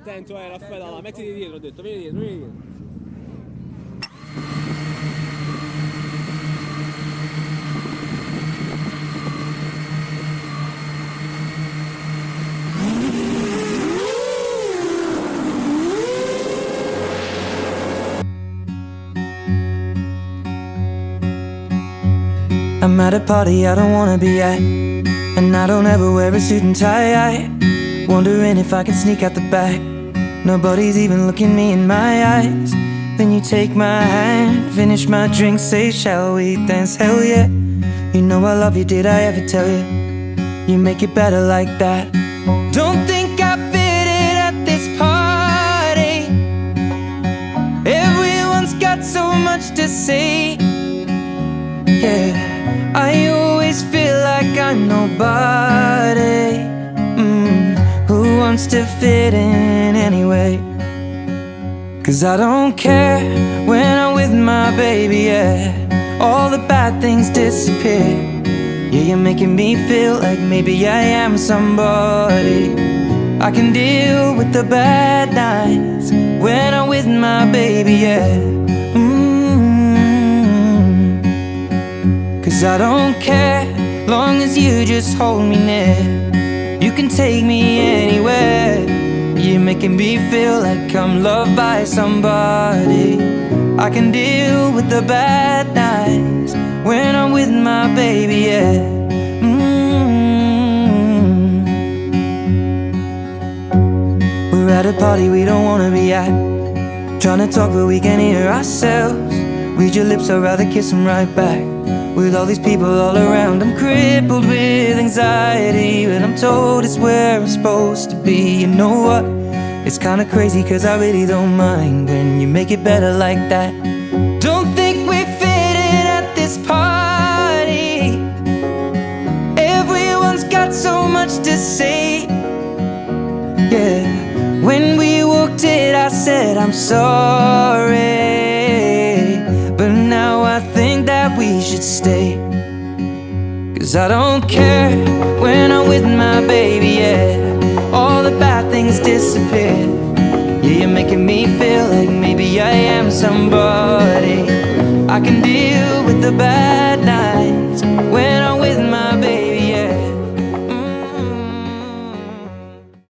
attento, Raffaele, là, mettiti dietro, ho detto, vieni dietro, vieni dietro. I'm at a party I don't wanna be at, and I don't ever wear a suit and tie. Wondering if I can sneak out the back. Nobody's even looking me in my eyes. Then you take my hand, finish my drink, say shall we dance? Hell yeah. You know I love you, did I ever tell you? You make it better like that. Don't think I fit in at this party. Everyone's got so much to say. Yeah, I always feel like I'm nobody. Who wants to fit in anyway? Cause I don't care when I'm with my baby, yeah. All the bad things disappear. Yeah, you're making me feel like maybe I am somebody. I can deal with the bad nights when I'm with my baby, yeah. Cause I don't care, long as you just hold me near. You can take me anywhere. You're making me feel like I'm loved by somebody. I can deal with the bad nights when I'm with my baby, yeah. We're at a party we don't wanna be at, trying to talk but we can't hear ourselves. Read your lips, I'd rather kiss them right back. With all these people all around, I'm crippled with anxiety, but I'm told it's where I'm supposed to be. You know what? It's kinda crazy cause I really don't mind when you make it better like that. Don't think we fit in at this party. Everyone's got so much to say. Yeah, when we walked in I said I'm sorry, but now I think that we should stay. Cause I don't care when I'm with my baby, yeah. All the bad things disappear. Yeah, you're making me feel like maybe I am somebody. I can deal with the bad